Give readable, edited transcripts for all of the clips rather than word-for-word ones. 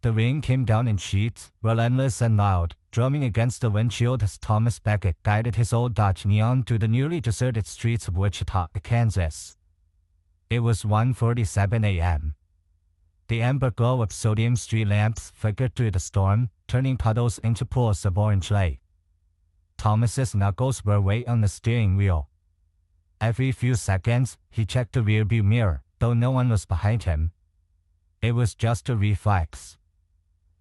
The rain came down in sheets, relentless and loud, drumming against the windshield as Thomas Beckett guided his old Dodge Neon through the nearly deserted streets of Wichita, Kansas. It was 1:47 a.m. The amber glow of sodium street lamps flickered through the storm, turning puddles into pools of orange light. Thomas's knuckles were weight on the steering wheel. Every few seconds, he checked the rearview mirror, though no one was behind him. It was just a reflex.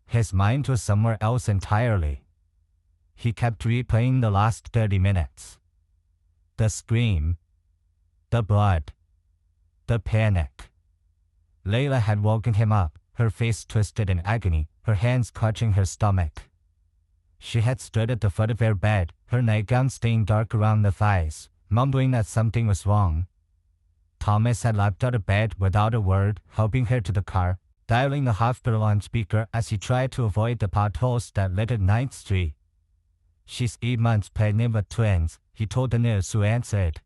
His mind was somewhere else entirely. He kept replaying the last 30 minutes. The scream. The blood. The panic. Layla had woken him up, her face twisted in agony, her hands clutching her stomach. She had stood at the foot of their bed, her nightgown stained dark around the thighs, mumbling that something was wrong. Thomas had leapt out of bed without a word, helping her to the car, dialing the hospital on speaker as he tried to avoid the potholes that littered 9th Street. "She's 8 months pregnant with twins," he told the nurse who answered.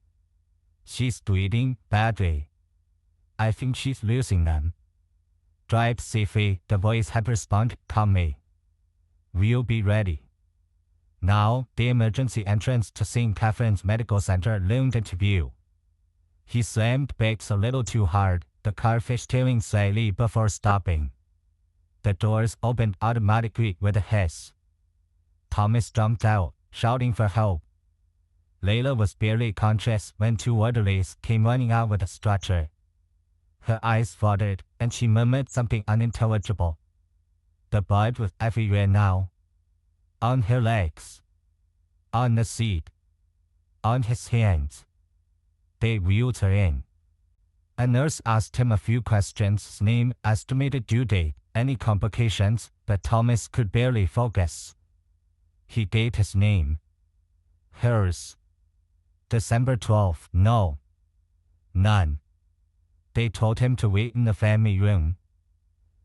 "She's bleeding badly. I think she's losing them." "Drive safely," the voice had responded calmly. "We'll be ready." Now, the emergency entrance to St. Catherine's Medical Center loomed into view. He slammed brakes a little too hard, the car fishtailing slightly before stopping. The doors opened automatically with a hiss. Thomas jumped out, shouting for help. Layla was barely conscious when 2 orderlies came running out with a stretcher. Her eyes fluttered, and she murmured something unintelligible. The blood was everywhere now. On her legs. On the seat. On his hands. They wheeled her in. A nurse asked him a few questions: his name, estimated due date, any complications, but Thomas could barely focus. He gave his name. Hers. December 12th. No. None. They told him to wait in the family room.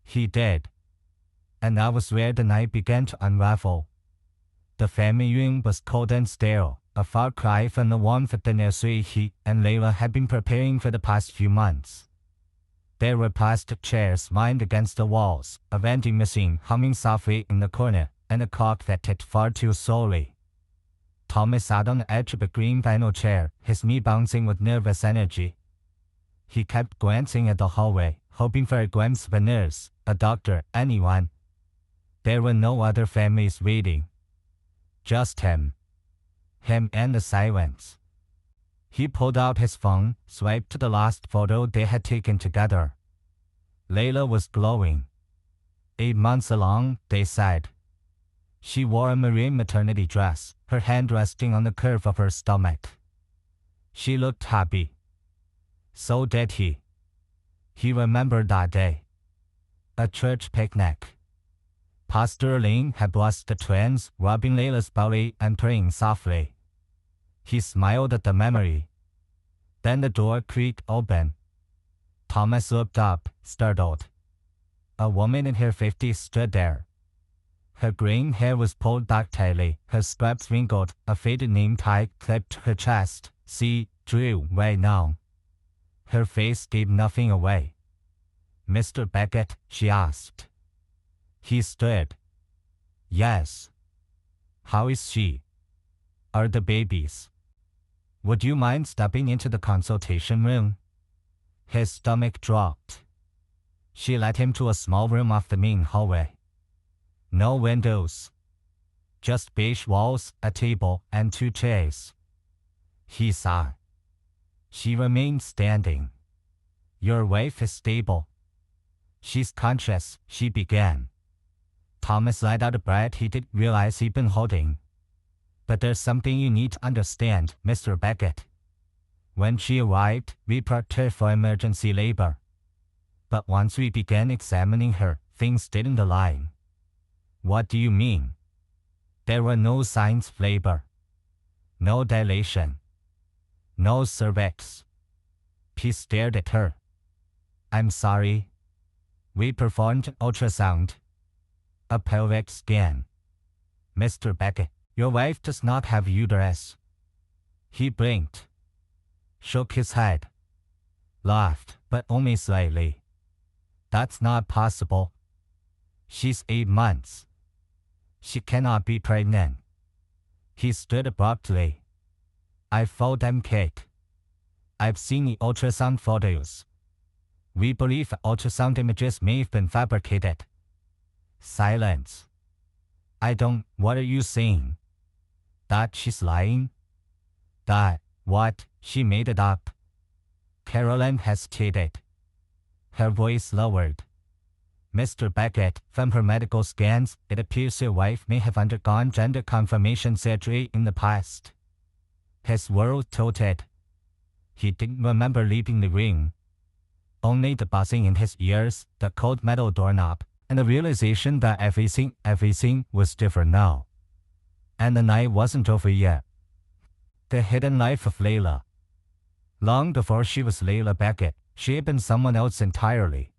He did. And that was where the night began to unravel. The family room was cold and sterile, a far cry from the warmth of the nursery heat and Layla had been preparing for the past few months. There were plastic chairs lined against the walls, a vending machine humming softly in the corner, and a clock that ticked far too slowly. Thomas sat on the edge of a green vinyl chair, his knee bouncing with nervous energy. He kept glancing at the hallway, hoping for a glimpse of a nurse, a doctor, anyone. There were no other families waiting. Just him. Him and the silence. He pulled out his phone, swiped to the last photo they had taken together. Layla was glowing. 8 months along, they said. She wore a maroon maternity dress, her hand resting on the curve of her stomach. She looked happy. So did he. He remembered that day. A church picnic. Pastor Elaine had blessed the twins, rubbing Layla's belly and praying softly. He smiled at the memory. Then the door creaked open. Thomas looked up, startled. A woman in her 50s stood there. Her graying hair was pulled back tightly, her scraps wrinkled, a faded name tag clipped to her chest. "See, Drew, right now." Her face gave nothing away. "Mr. Beckett?" she asked. He stood. "Yes." "How is she? Are the babies? Would you mind stepping into the consultation room?" His stomach dropped. She led him to a small room off the main hallway. No windows. Just beige walls, a table, and 2 chairs. He saw. She remained standing. "Your wife is stable. She's conscious," she began. Thomas let out a breath he didn't realize he'd been holding. "But there's something you need to understand, Mr. Beckett. When she arrived, we prepped her for emergency labor. But once we began examining her, things didn't align." "What do you mean?" "There were no signs of labor. No dilation. No cervix." He stared at her. "I'm sorry. We performed an ultrasound. A pelvic scan. Mr. Beckett, your wife does not have uterus." He blinked. Shook his head. Laughed, but only slightly. "That's not possible." She's 8 months. She cannot be pregnant. He stood abruptly. I told them, Kate. I've seen the ultrasound photos. We believe ultrasound images may have been fabricated. Silence. What are you saying? That she's lying? What? She made it up. Caroline hesitated. Her voice lowered. Mr. Beckett, from her medical scans, it appears your wife may have undergone gender confirmation surgery in the past. His world tilted. He didn't remember leaving the ring. Only the buzzing in his ears, the cold metal doorknob, and the realization that everything was different now. And the night wasn't over yet. The hidden life of Layla. Long before she was Layla Beckett, she had been someone else entirely.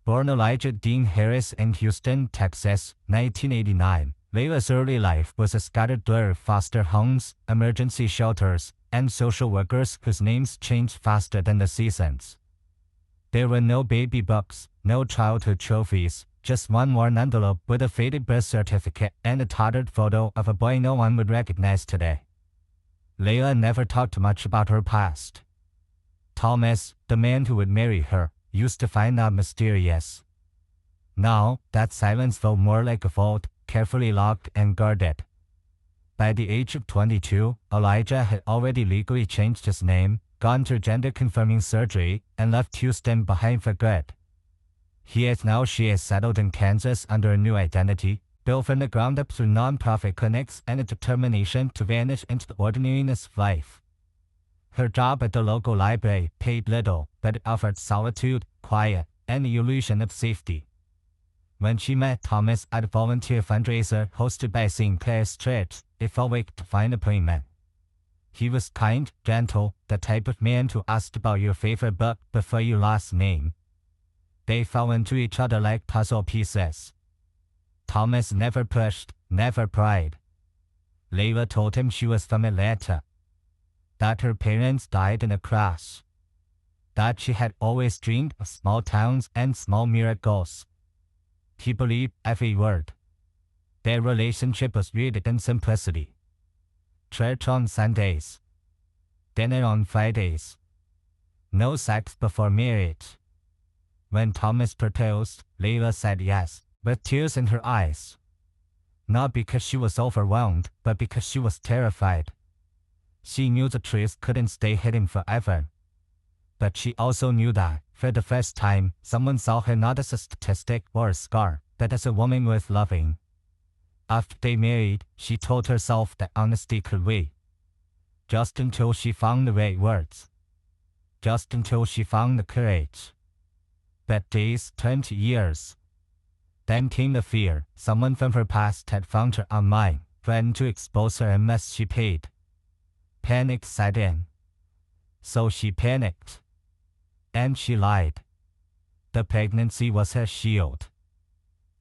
Born Elijah Dean Harris in Houston, Texas, 1989, Layla's early life was a scattered blur of foster homes, emergency shelters, and social workers whose names changed faster than the seasons. There were no baby books, no childhood trophies, just one worn envelope with a faded birth certificate and a tattered photo of a boy no one would recognize today. Layla never talked much about her past. Thomas, the man who would marry her, used to find that mysterious. Now, that silence felt more like a vault, carefully locked and guarded. By the age of 22, Elijah had already legally changed his name, gone through gender-confirming surgery, and left Houston behind for good. She is settled in Kansas under a new identity, built from the ground up through non-profit clinics and a determination to vanish into the ordinariness of life. Her job at the local library paid little, but it offered solitude, quiet, and the illusion of safety. When she met Thomas at a volunteer fundraiser hosted by St. Clair's Church, it felt like to find appointment. He was kind, gentle, the type of man who asked about your favorite book before your last name. They fell into each other like puzzle pieces. Thomas never pushed, never pried. Layla told him she was from Atlanta. That her parents died in a crash. That she had always dreamed of small towns and small miracles. He believed every word. Their relationship was rooted in simplicity. Church on Sundays. Dinner on Fridays. No sex before marriage. When Thomas proposed, Layla said yes, with tears in her eyes. Not because she was overwhelmed, but because she was terrified. She knew the truth couldn't stay hidden forever. But she also knew that, for the first time, someone saw her not as a statistic or a scar, but as a woman worth loving. After they married, she told herself that honesty could wait. Just until she found the right words. Just until she found the courage. But days turned to years. Then came the fear. Someone from her past had found her online, threatened to expose her unless she paid. Panic set in. So she panicked. And she lied. The pregnancy was her shield.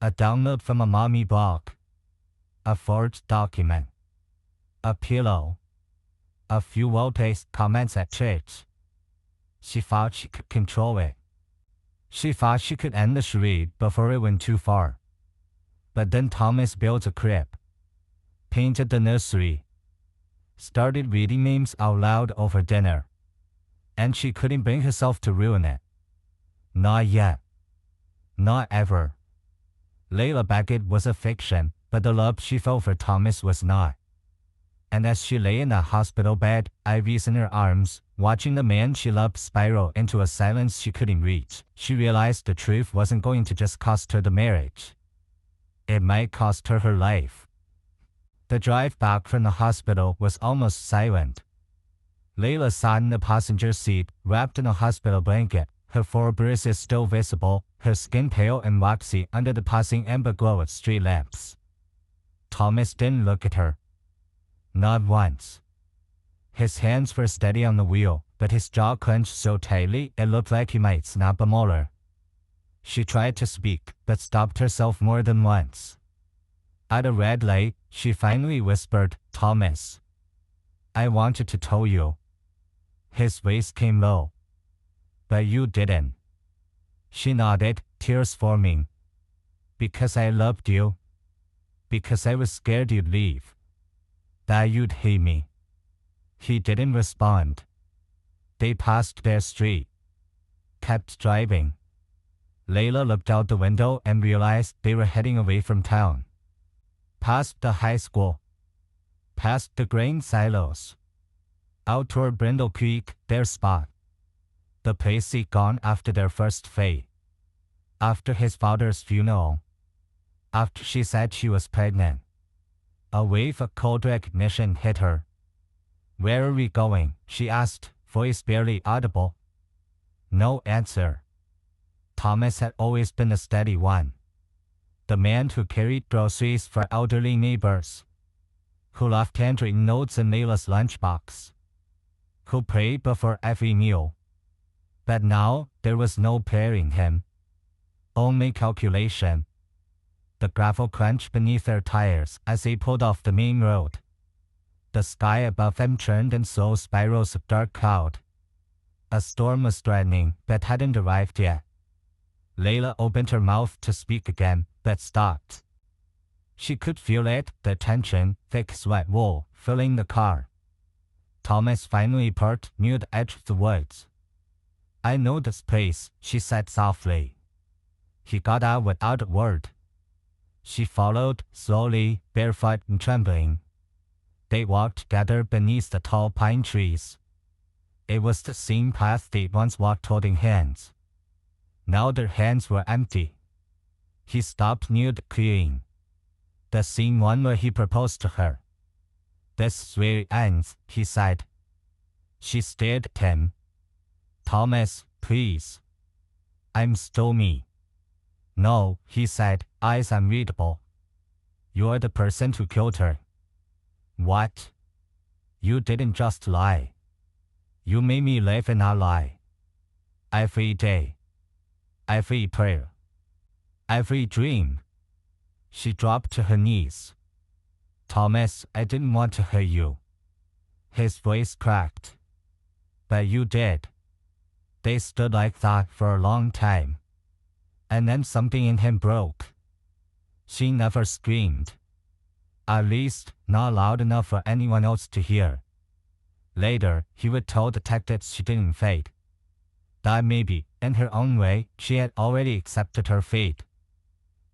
A download from a mommy blog. A forged document. A pillow. A few well-placed comments at church. She thought she could control it. She thought she could end the charade before it went too far. But then Thomas built a crib. Painted the nursery. Started reading names out loud over dinner. And she couldn't bring herself to ruin it. Not yet. Not ever. Layla Beckett was a fiction, but the love she felt for Thomas was not. And as she lay in that hospital bed, IVs in her arms, watching the man she loved spiral into a silence she couldn't reach, she realized the truth wasn't going to just cost her the marriage. It might cost her her life. The drive back from the hospital was almost silent. Layla sat in the passenger seat, wrapped in a hospital blanket, her four bruises still visible, her skin pale and waxy under the passing amber glow of street lamps. Thomas didn't look at her. Not once. His hands were steady on the wheel, but his jaw clenched so tightly it looked like he might snap a molar. She tried to speak, but stopped herself more than once. At a red light, she finally whispered, "Thomas. I wanted to tell you." His voice came low. "But you didn't." She nodded, tears forming. Because I loved you. Because I was scared you'd leave. That you'd hate me. He didn't respond. They passed their street. Kept driving. Layla looked out the window and realized they were heading away from town. Past the high school. Past the grain silos. Out toward Brindle Creek, their spot. The place he'd gone after their first fate. After his father's funeral. After she said she was pregnant. A wave of cold recognition hit her. Where are we going? She asked, voice barely audible. No answer. Thomas had always been a steady one. The man who carried groceries for elderly neighbors. Who left handwritten notes in Layla's lunchbox. Who prayed before every meal. But now, there was no praying him. Only calculation. The gravel crunched beneath their tires as they pulled off the main road. The sky above them churned in slow spirals of dark cloud. A storm was threatening, but hadn't arrived yet. Layla opened her mouth to speak again, but stopped. She could feel it, the tension, thick sweat wool, filling the car. Thomas finally parked near the edge of the woods. I know this place, she said softly. He got out without a word. She followed, slowly, barefoot and trembling. They walked together beneath the tall pine trees. It was the same path they'd once walked holding hands. Now their hands were empty. He stopped near the clearing. The same one where he proposed to her. This is where it ends, he said. She stared at him. Thomas, please. I'm still me. No, he said, eyes unreadable. You're the person who killed her. What? You didn't just lie. You made me live in a lie. Every day. Every prayer. Every dream. She dropped to her knees. Thomas, I didn't want to hurt you. His voice cracked. But you did. They stood like that for a long time. And then something in him broke. She never screamed. At least, not loud enough for anyone else to hear. Later, he would tell detectives she didn't fade. That maybe, in her own way, she had already accepted her fate.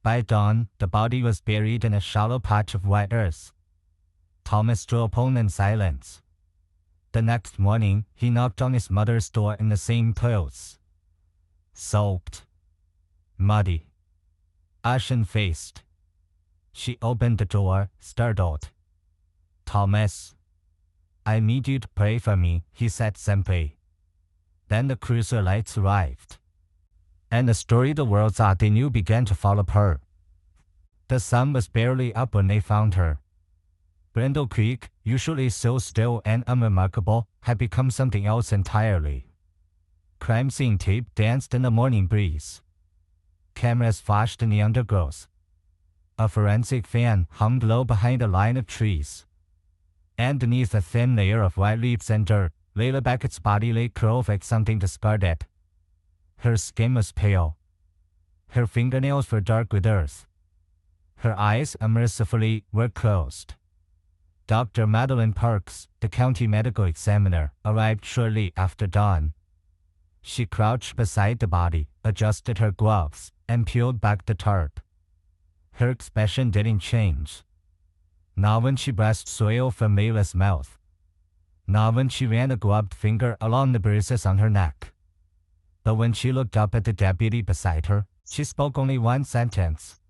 By dawn, the body was buried in a shallow patch of wet earth. Thomas drove home in silence. The next morning, he knocked on his mother's door in the same clothes. Soaked. Muddy. Ashen-faced. She opened the door, startled. Thomas. I need you to pray for me, he said simply. Then the cruiser lights arrived. And the story the world thought they knew began to fall apart. The sun was barely up when they found her. Brindle Creek, usually so still and unremarkable, had become something else entirely. Crime scene tape danced in the morning breeze. Cameras flashed in the undergrowth. A forensic van hung low behind a line of trees. And beneath a thin layer of white leaves and dirt, Layla Beckett's body lay curled like something discarded. Her skin was pale. Her fingernails were dark with earth. Her eyes, unmercifully, were closed. Dr. Madeline Parks, the county medical examiner, arrived shortly after dawn. She crouched beside the body, adjusted her gloves, and peeled back the tarp. Her expression didn't change. Not when she brushed soil from Layla's mouth. Not when she ran a gloved finger along the bruises on her neck. But when she looked up at the deputy beside her, she spoke only one sentence.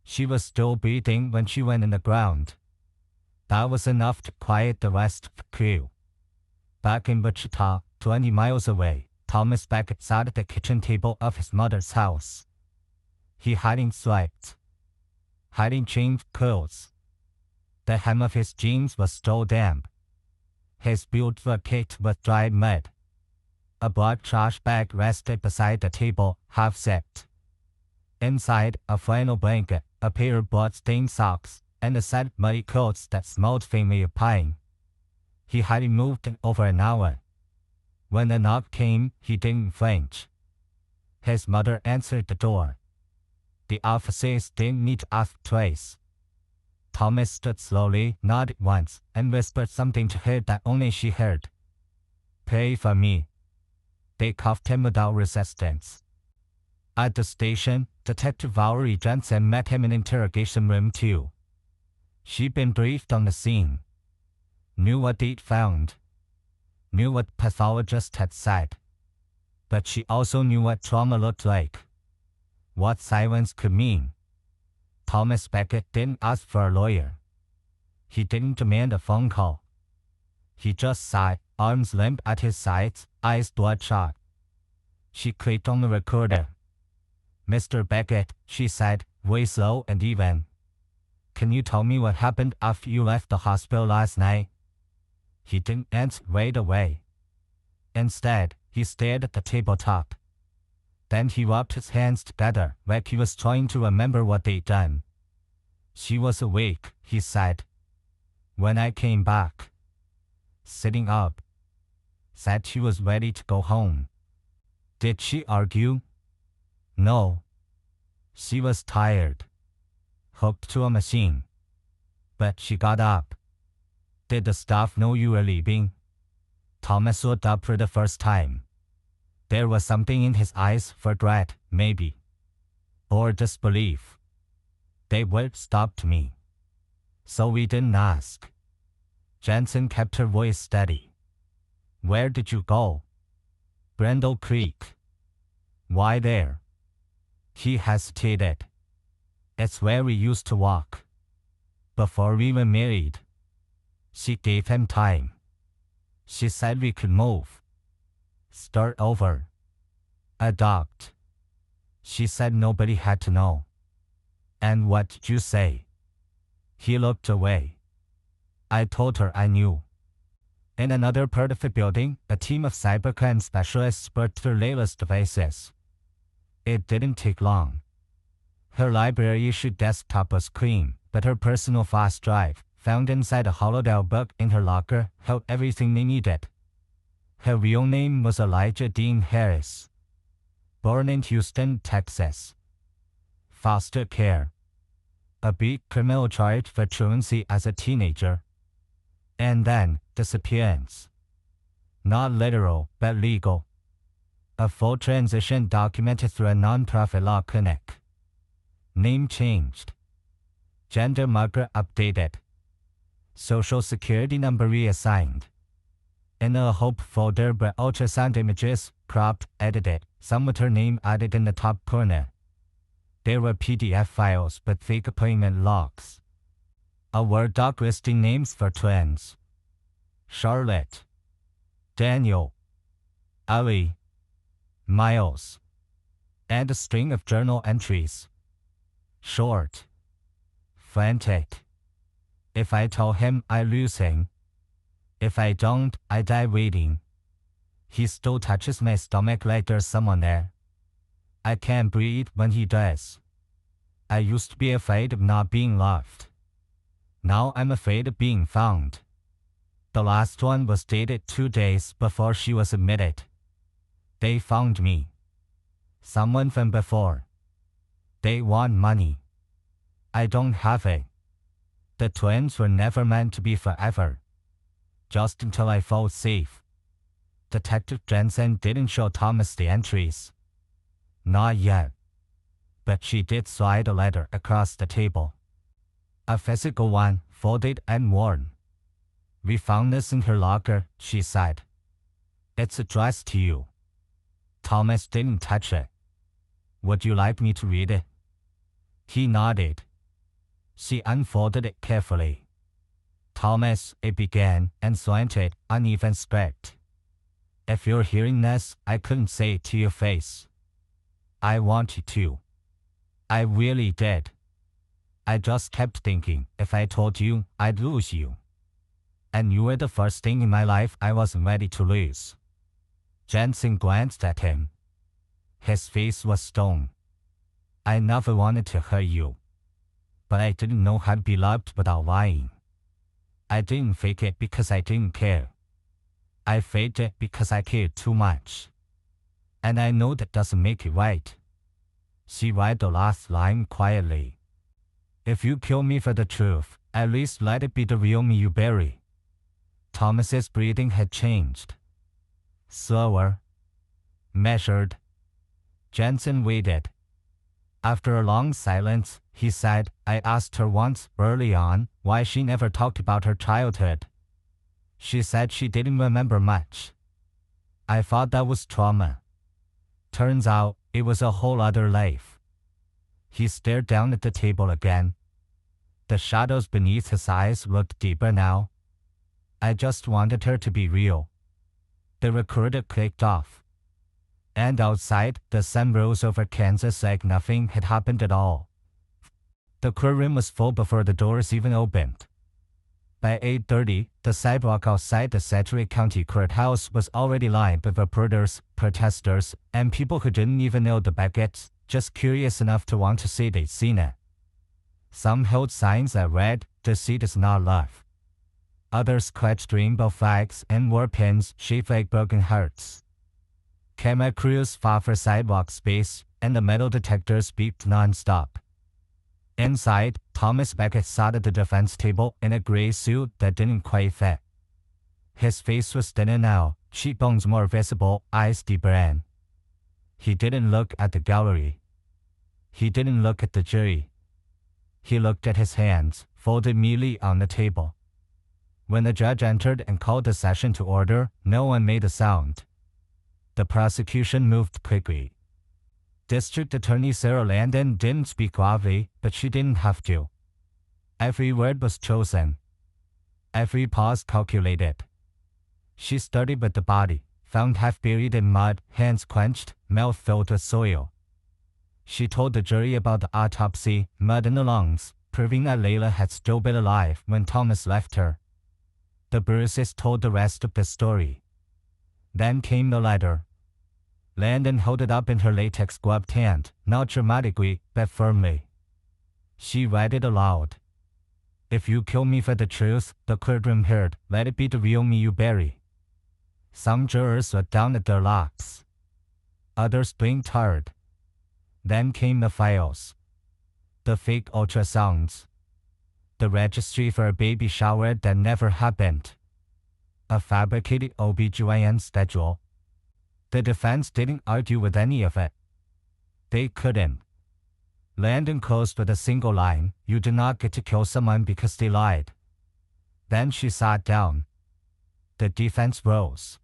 She was still breathing when she went in the ground. That was enough to quiet the rest of the crew. Back in Wichita, 20 miles away, Thomas Beckett sat at the kitchen table of his mother's house. He hadn't slept. Hadn't changed clothes. The hem of his jeans was still damp. His boots were caked with dried mud. A black trash bag rested beside the table, half-zipped. Inside, a flannel blanket, a pair of blood-stained socks, and a set of muddy clothes that smelled faintly of pine. He hadn't moved in over an hour. When the knock came, he didn't flinch. His mother answered the door. The officers didn't need to ask twice. Thomas stood slowly, nodded once, and whispered something to her that only she heard. "Pay for me." They cuffed him without resistance. At the station, Detective Valerie Jensen met him in interrogation room 2. She'd been briefed on the scene. Knew what they'd found. Knew what pathologist had said. But she also knew what trauma looked like. What silence could mean. Thomas Beckett didn't ask for a lawyer. He didn't demand a phone call. He just sat, arms limp at his sides, eyes bloodshot. She clicked on the recorder. "Mr. Beckett," she said, voice low and even. "Can you tell me what happened after you left the hospital last night?" He didn't answer right away. Instead, he stared at the tabletop. Then he rubbed his hands together, like he was trying to remember what they'd done. "She was awake," he said. "When I came back. Sitting up. Said she was ready to go home." "Did she argue?" "No. She was tired. Hooked to a machine. But she got up." "Did the staff know you were leaving?" Thomas looked up for the first time. There was something in his eyes, regret, maybe. Or disbelief. "They would stopped me. So we didn't ask." Jensen kept her voice steady. "Where did you go?" "Brindle Creek." "Why there?" He hesitated. "It's where we used to walk. Before we were married." She gave him time. She said we could move. Start over. Adopt. She said nobody had to know. "And what did you say?" He looked away. "I told her I knew." In another part of the building, a team of cybercrime specialists worked their latest devices. It didn't take long. Her library-issued desktop was clean, but her personal flash drive, found inside a hollowed-out book in her locker, held everything they needed. Her real name was Elijah Dean Harris. Born in Houston, Texas. Foster care. A big criminal charge for truancy as a teenager. And then, disappearance. Not literal, but legal. A full transition documented through a non-profit law clinic. Name changed. Gender marker updated. Social security number reassigned. In a Hope folder were ultrasound images, cropped, edited, some with her name added in the top corner. There were PDF files with fake appointment logs. A Word doc listing names for twins. Charlotte. Daniel. Ali. Miles. And a string of journal entries. Short. Frantic. If I tell him, I lose him. If I don't, I die waiting. He still touches my stomach like there's someone there. I can't breathe when he does. I used to be afraid of not being loved. Now I'm afraid of being found. The last one was dated 2 days before she was admitted. They found me. Someone from before. They want money. I don't have it. The twins were never meant to be forever. Just until I felt safe. Detective Jensen didn't show Thomas the entries. Not yet. But she did slide a letter across the table. A physical one, folded and worn. "We found this in her locker," she said. "It's addressed to you." Thomas didn't touch it. "Would you like me to read it?" He nodded. She unfolded it carefully. "Thomas," it began, and slanted, uneven script. "If you're hearing this, I couldn't say it to your face. I wanted to. I really did. I just kept thinking, if I told you, I'd lose you. And you were the first thing in my life I wasn't ready to lose." Jensen glanced at him. His face was stone. "I never wanted to hurt you. But I didn't know how to be loved without lying. I didn't fake it because I didn't care. I faked it because I cared too much. And I know that doesn't make it right. She read the last line quietly. If you kill me for the truth, at least let it be the real me you bury. Thomas's breathing had changed. Slower. Measured. Jensen waited. After a long silence, he said, I asked her once, early on, why she never talked about her childhood. She said she didn't remember much. I thought that was trauma. Turns out, it was a whole other life. He stared down at the table again. The shadows beneath his eyes looked deeper now. I just wanted her to be real. The recorder clicked off. And outside, the sun rose over Kansas like nothing had happened at all. The courtroom was full before the doors even opened. By 8:30, the sidewalk outside the Sedgwick County Courthouse was already lined with reporters, protesters, and people who didn't even know the Becketts, just curious enough to want to say they'd seen it. Some held signs that read, "Deceit is not love." Others clutched rainbow flags and wore pins shaped like broken hearts. Camera crews fought for sidewalk space, and the metal detectors beeped non-stop. Inside, Thomas Becket sat at the defense table in a gray suit that didn't quite fit. His face was thinner now, cheekbones more visible, eyes deeper in. He didn't look at the gallery. He didn't look at the jury. He looked at his hands, folded meekly on the table. When the judge entered and called the session to order, no one made a sound. The prosecution moved quickly. District Attorney Sarah Landon didn't speak loudly, but she didn't have to. Every word was chosen. Every pause calculated. She studied with the body, found half buried in mud, hands clenched, mouth filled with soil. She told the jury about the autopsy, mud in the lungs, proving that Layla had still been alive when Thomas left her. The bruises told the rest of the story. Then came the letter. Landon held it up in her latex-gloved hand, not dramatically, but firmly. She read it aloud. If you kill me for the truth, the courtroom heard, let it be the real me you bury. Some jurors looked down at their locks. Others blinked hard. Then came the files. The fake ultrasounds. The registry for a baby shower that never happened. A fabricated OB/GYN schedule. The defense didn't argue with any of it. They couldn't. Landon closed with a single line, you did not get to kill someone because they lied. Then she sat down. The defense rose.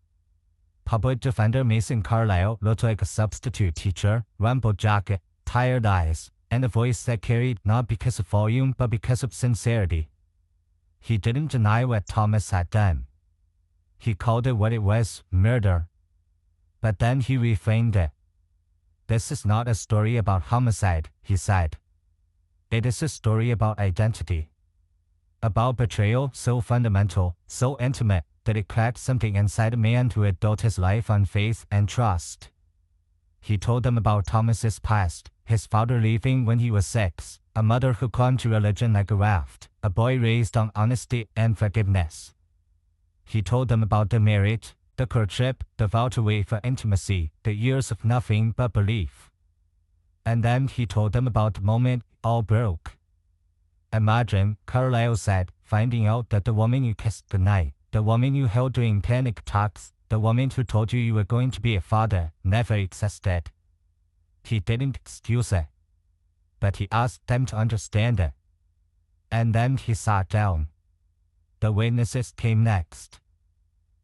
Public Defender Mason Carlisle looked like a substitute teacher, rumpled jacket, tired eyes, and a voice that carried not because of volume but because of sincerity. He didn't deny what Thomas had done. He called it what it was, murder. But then he reframed it. This is not a story about homicide, he said. It is a story about identity. About betrayal so fundamental, so intimate, that it cracked something inside a man who had built his life on faith and trust. He told them about Thomas's past, his father leaving when he was 6, a mother who clung to religion like a raft, a boy raised on honesty and forgiveness. He told them about the marriage, the courtship, the vow to wait for intimacy, the years of nothing but belief. And then he told them about the moment all broke. Imagine, Carlisle said, finding out that the woman you kissed goodnight, the woman you held during panic attacks, the woman who told you were going to be a father, never existed. He didn't excuse it. But he asked them to understand it. And then he sat down. The witnesses came next.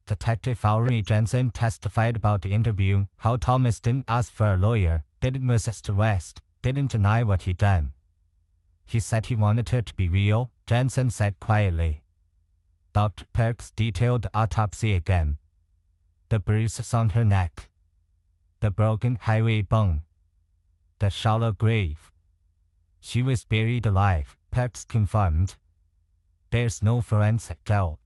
Detective Valerie Jensen testified about the interview, how Thomas didn't ask for a lawyer, didn't resist arrest, didn't deny what he'd done. He said he wanted her to be real, Jensen said quietly. Dr. Perks detailed the autopsy again. The bruises on her neck. The broken highway bone. The shallow grave. She was buried alive, Perks confirmed. There's no forensic doubt.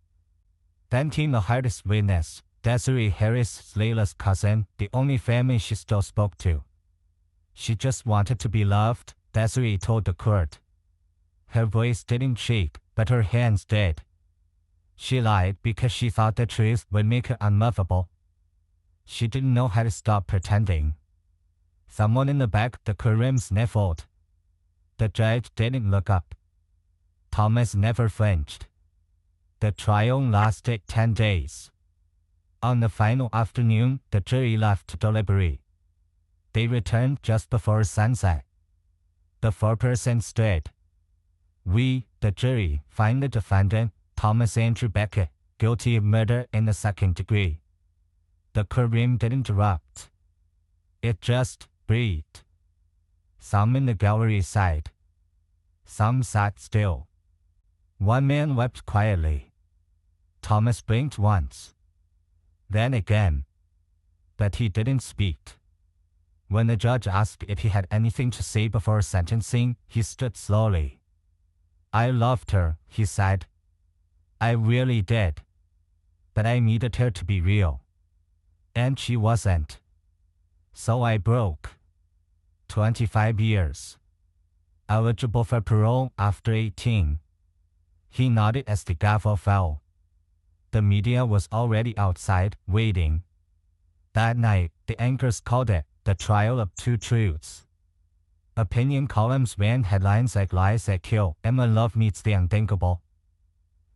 Then came the hardest witness, Desiree Harris, Layla's cousin, the only family she still spoke to. She just wanted to be loved, Desiree told the court. Her voice didn't shake, but her hands did. She lied because she thought the truth would make her unmovable. She didn't know how to stop pretending. Someone in the back, the courtroom sniffled. The judge didn't look up. Thomas never flinched. The trial lasted 10 days. On the final afternoon, the jury left to deliberate. They returned just before sunset. The foreperson stood. We, the jury, find the defendant, Thomas Andrew Becket, guilty of murder in the second degree. The courtroom didn't erupt. It just breathed. Some in the gallery sighed. Some sat still. One man wept quietly. Thomas blinked once. Then again. But he didn't speak. When the judge asked if he had anything to say before sentencing, he stood slowly. I loved her, he said. I really did. But I needed her to be real. And she wasn't. So I broke. 25 years. Eligible for parole after 18. He nodded as the gavel fell. The media was already outside, waiting. That night, the anchors called it the trial of two truths. Opinion columns ran headlines like Lies That Kill, Emma Love Meets the Unthinkable.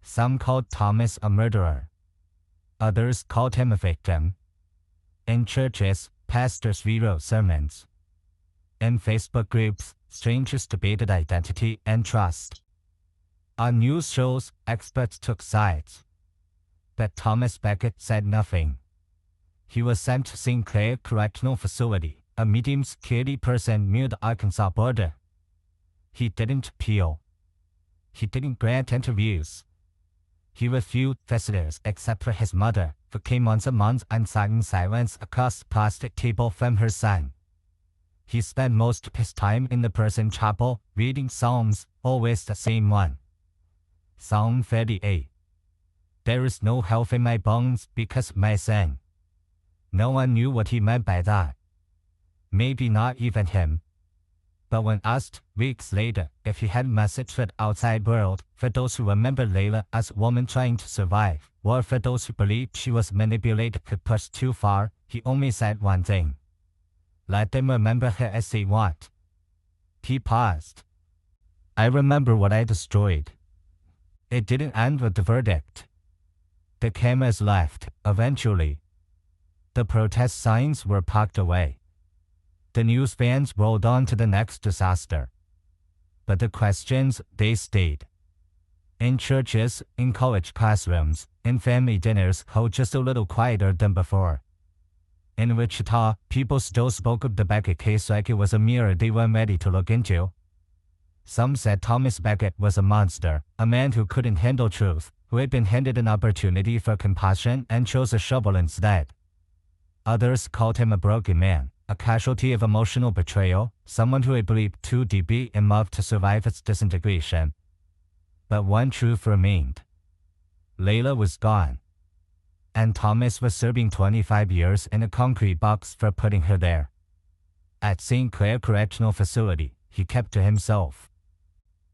Some called Thomas a murderer. Others called him a victim. In churches, pastors rewrote sermons. In Facebook groups, strangers debated identity and trust. On news shows, experts took sides. But Thomas Becket said nothing. He was sent to St. Clair Correctional Facility, a medium security prison near the Arkansas border. He didn't appeal. He didn't grant interviews. He refused visitors except for his mother, who came once a month and sat in silence across the plastic table from her son. He spent most of his time in the prison chapel, reading Psalms, always the same one. Psalm 38. There is no health in my bones because of my sin. No one knew what he meant by that. Maybe not even him. But when asked, weeks later, if he had a message for the outside world, for those who remember Layla as a woman trying to survive, or for those who believed she was manipulated or pushed too far, he only said one thing. Let them remember her as they want. He paused. I remember what I destroyed. It didn't end with the verdict. The cameras left, eventually. The protest signs were packed away. The news vans rolled on to the next disaster. But the questions, they stayed. In churches, in college classrooms, in family dinners held just a little quieter than before. In Wichita, people still spoke of the Becket case like it was a mirror they weren't ready to look into. Some said Thomas Becket was a monster, a man who couldn't handle truth, who had been handed an opportunity for compassion and chose a shovel instead. Others called him a broken man, a casualty of emotional betrayal, someone who had believed too deeply in love to survive its disintegration. But one truth remained. Layla was gone. And Thomas was serving 25 years in a concrete box for putting her there. At St. Clair Correctional Facility, he kept to himself.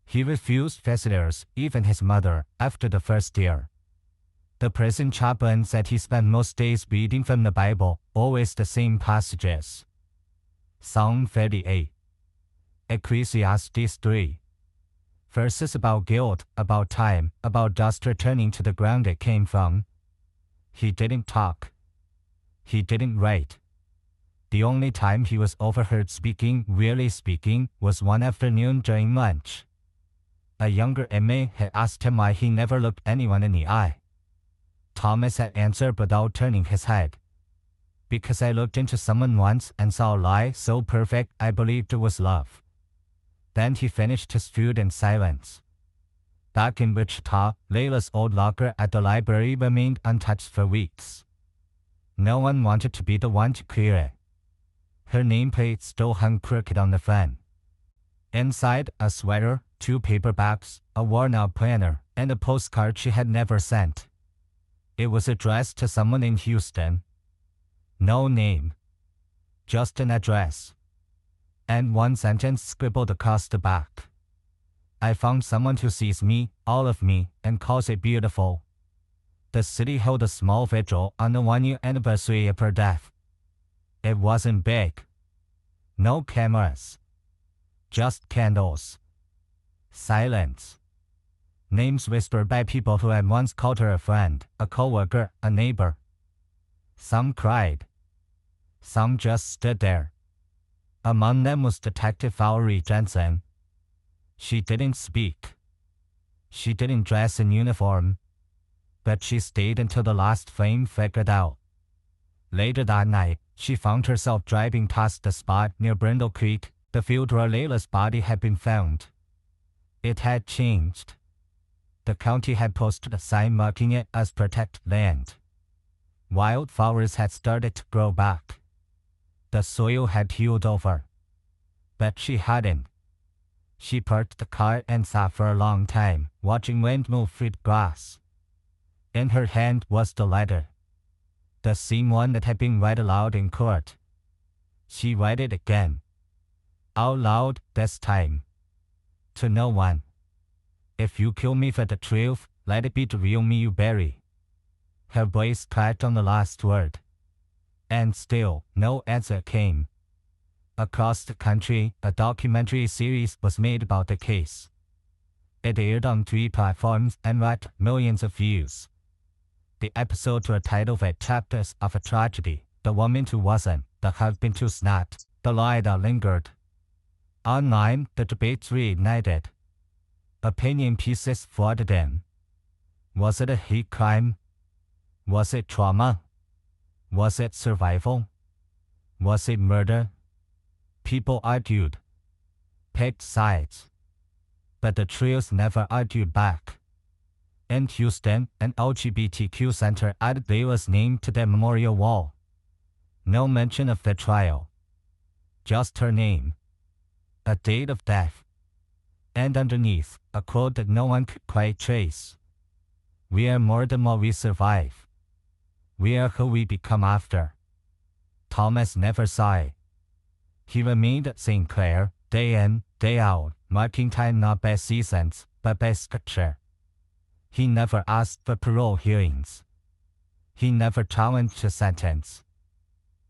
He refused visitors, even his mother, after the first year. The prison chaplain said he spent most days reading from the Bible, always the same passages. Psalm 38. Ecclesiastes 3. Verses about guilt, about time, about dust returning to the ground it came from. He didn't talk. He didn't write. The only time he was overheard speaking, really speaking, was one afternoon during lunch. A younger inmate had asked him why he never looked anyone in the eye. Thomas had answered without turning his head. Because I looked into someone once and saw a lie so perfect I believed it was love. Then he finished his food in silence. Back in Wichita, Layla's old locker at the library remained untouched for weeks. No one wanted to be the one to clear it. Her nameplate still hung crooked on the front. Inside, a sweater, 2 paperbacks, a worn-out planner, and a postcard she had never sent. It was addressed to someone in Houston. No name. Just an address. And one sentence scribbled across the back. I found someone who sees me, all of me, and calls it beautiful. The city held a small vigil on the 1-year anniversary of her death. It wasn't big. No cameras. Just candles. Silence. Names whispered by people who had once called her a friend, a co-worker, a neighbor. Some cried. Some just stood there. Among them was Detective Valerie Jensen. She didn't speak. She didn't dress in uniform. But she stayed until the last flame flickered out. Later that night, she found herself driving past the spot near Brindle Creek, the field where Layla's body had been found. It had changed. The county had posted a sign marking it as protected land. Wildflowers had started to grow back. The soil had healed over. But she hadn't. She parked the car and sat for a long time, watching wind move through the grass. In her hand was the letter. The same one that had been read aloud in court. She read it again. Out loud this time. To no one. If you kill me for the truth, let it be the real me you bury. Her voice cracked on the last word. And still, no answer came. Across the country, a documentary series was made about the case. It aired on 3 platforms and racked millions of views. The episodes were titled with chapters of a tragedy, the woman who wasn't, the husband who snapped, the lie that lingered. Online, the debates reignited. Opinion pieces flooded in. Was it a hate crime? Was it trauma? Was it survival? Was it murder? People argued. Picked sides. But the trios never argued back. In Houston, an LGBTQ center added Layla's name to their memorial wall. No mention of the trial. Just her name. A date of death. And underneath, a quote that no one could quite trace. We are more than what we survive. We are who we become after. Thomas never saw it. He remained at St. Clair, day in, day out, marking time not by seasons, but by scripture. He never asked for parole hearings. He never challenged a sentence.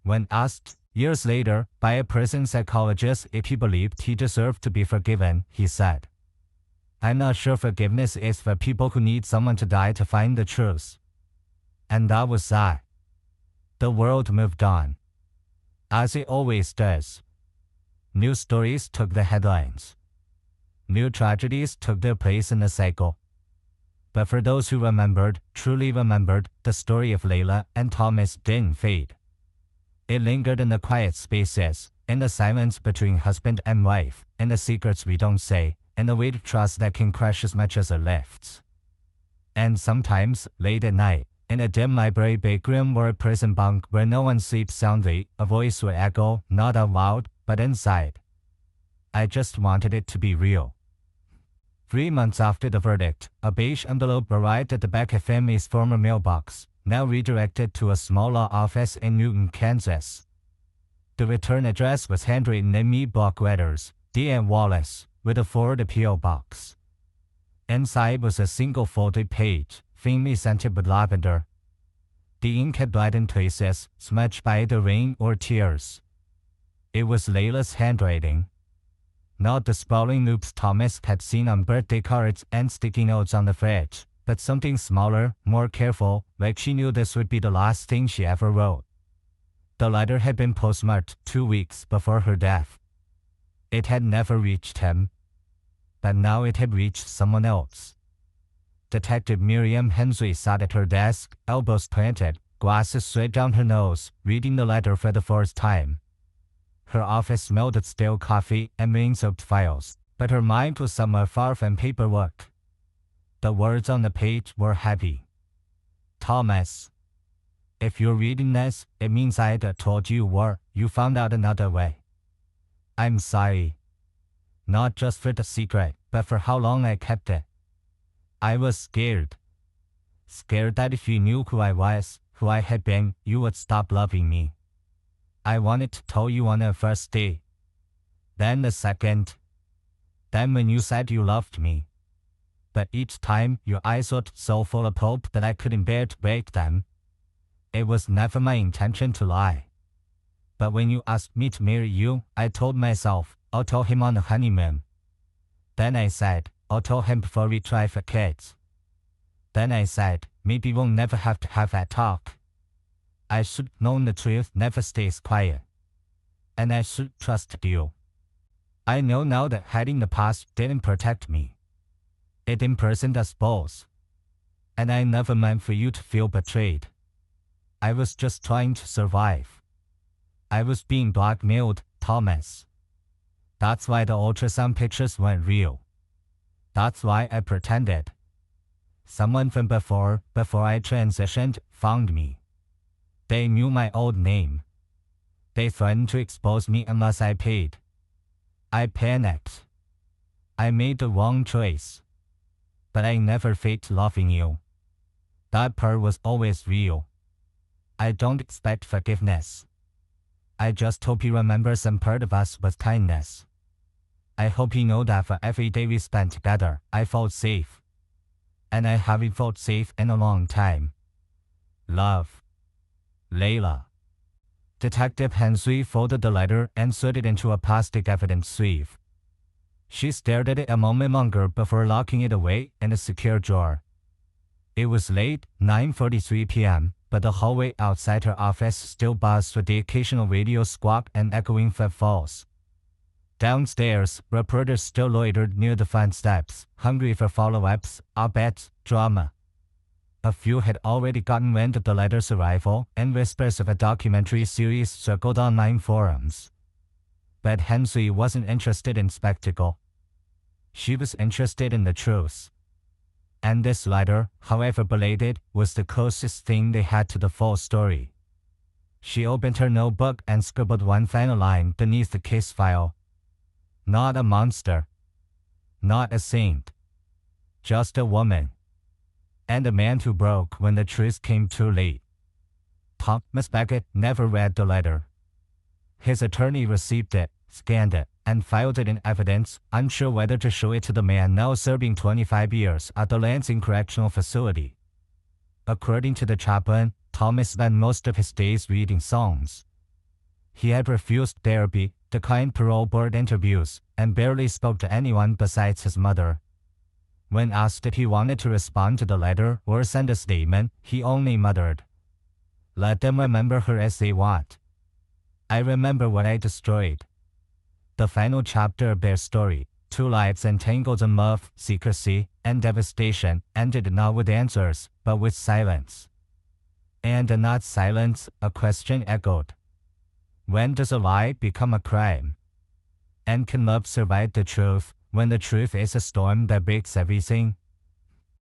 When asked, years later, by a prison psychologist if he believed he deserved to be forgiven, he said, "I'm not sure forgiveness is for people who need someone to die to find the truth." And that was that. The world moved on. As it always does. New stories took the headlines. New tragedies took their place in the cycle. But for those who remembered, truly remembered, the story of Layla and Thomas didn't fade. It lingered in the quiet spaces, in the silence between husband and wife, in the secrets we don't say, in the weight of trust that can crush as much as it lifts. And sometimes, late at night, in a dim library big room or a prison bunk where no one sleeps soundly, a voice would echo, not out loud, but inside. I just wanted it to be real. 3 months after the verdict, a beige envelope arrived at the Beckett family's former mailbox, now redirected to a small law office in Newton, Kansas. The return address was handwritten in neat block letters, D.M. Wallace, with a forward appeal box. Inside was a single folded page, faintly scented with lavender. The ink had bled in places, smudged by the rain or tears. It was Layla's handwriting. Not the sprawling loops Thomas had seen on birthday cards and sticky notes on the fridge, but something smaller, more careful, like she knew this would be the last thing she ever wrote. The letter had been postmarked 2 weeks before her death. It had never reached him. But now it had reached someone else. Detective Miriam Hensley sat at her desk, elbows planted, glasses straight down her nose, reading the letter for the first time. Her office smelled of stale coffee and rain-soaked files, but her mind was somewhere far from paperwork. The words on the page were heavy. Thomas. If you're reading this, it means I either told you or you found out another way. I'm sorry. Not just for the secret, but for how long I kept it. I was scared. Scared that if you knew who I was, who I had been, you would stop loving me. I wanted to tell you on our first day. Then the second. Then when you said you loved me. But each time, your eyes looked so full of hope that I couldn't bear to break them. It was never my intention to lie. But when you asked me to marry you, I told myself, I'll tell him on the honeymoon. Then I said, I'll tell him before we try for kids. Then I said, maybe we'll never have to have that talk. I should known the truth never stays quiet. And I should trust you. I know now that hiding the past didn't protect me. It imprisoned us both. And I never meant for you to feel betrayed. I was just trying to survive. I was being blackmailed, Thomas. That's why the ultrasound pictures weren't real. That's why I pretended. Someone from before I transitioned, found me. They knew my old name. They threatened to expose me unless I paid. I panicked. I made the wrong choice. But I never faked loving you. That part was always real. I don't expect forgiveness. I just hope you remember some part of us with kindness. I hope you know that for every day we spent together, I felt safe. And I haven't felt safe in a long time. Love. Layla. Detective Hensui folded the letter and slid it into a plastic evidence sleeve. She stared at it a moment longer before locking it away in a secure drawer. It was late, 9:43 p.m., but the hallway outside her office still buzzed with the occasional radio squawk and echoing footfalls. Downstairs, reporters still loitered near the front steps, hungry for follow-ups, op-eds, drama. A few had already gotten wind of the letter's arrival, and whispers of a documentary series circled online forums. But Hensui wasn't interested in spectacle. She was interested in the truth. And this letter, however belated, was the closest thing they had to the full story. She opened her notebook and scribbled one final line beneath the case file. Not a monster. Not a saint. Just a woman. And a man who broke when the truth came too late. Thomas Beckett never read the letter. His attorney received it, scanned it, and filed it in evidence, unsure whether to show it to the man now serving 25 years at the Lansing Correctional Facility. According to the chaplain, Thomas spent most of his days reading songs. He had refused therapy, declined parole board interviews, and barely spoke to anyone besides his mother. When asked if he wanted to respond to the letter or send a statement, he only muttered, "Let them remember her as they want. I remember what I destroyed." The final chapter of their story, 2 lives entangled in love, secrecy, and devastation, ended not with answers, but with silence. And in that silence, a question echoed. When does a lie become a crime? And can love survive the truth, when the truth is a storm that breaks everything?